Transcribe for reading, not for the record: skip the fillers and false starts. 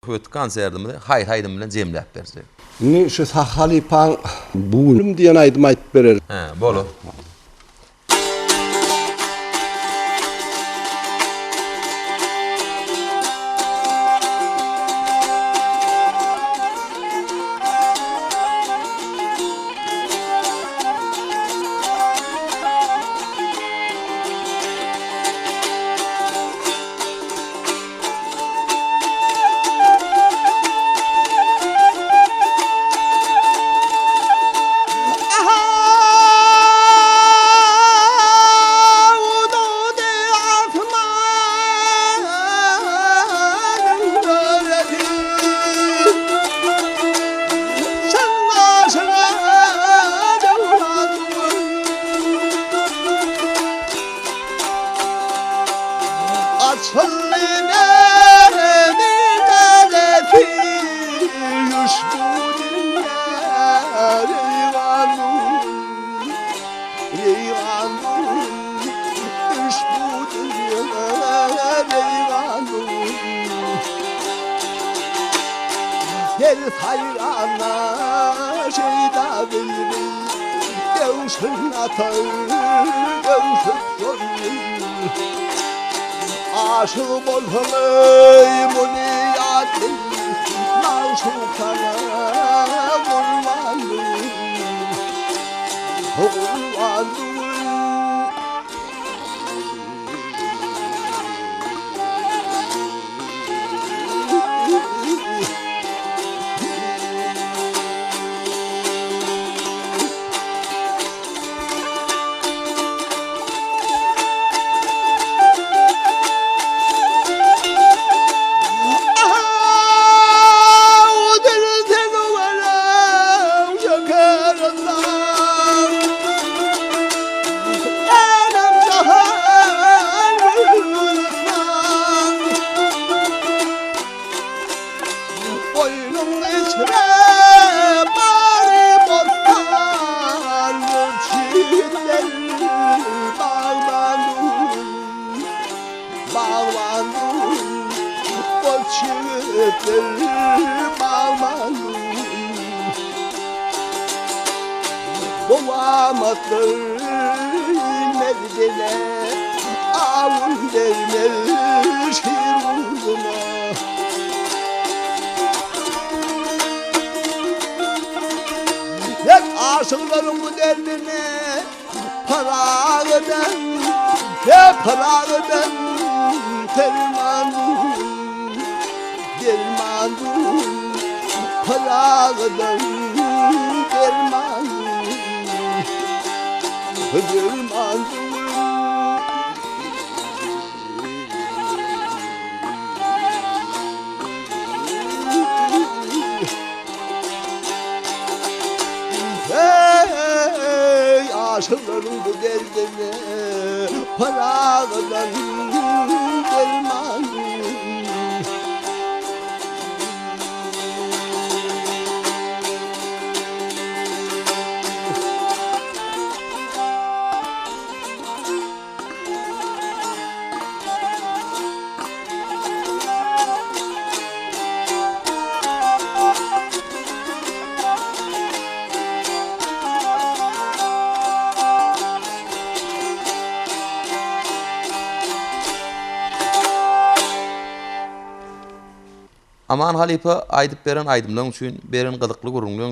ötkan serdimde haydım bilen jemläp berdi. Ni şu Halipan buğulum diyen aydım ayıp verer. He, bolu. Gel hayrana şeyda bilbil Gevşün atır, gevşün gönül Aşık olsun muniyatin Maşukana kurbanım Kurbanım Boğamadır merdine Avun vermiş hiruzuna Hep aşıkların bu derdine Parağıdan Hep parağıdan Termanım Dermanım Parağıdan Dermanım Dermanım Hey aşıkların bu derdine Parağıdan dermanım Aman halipa aydyp beren aydymdan üçin beren gyzykly gurulmagyň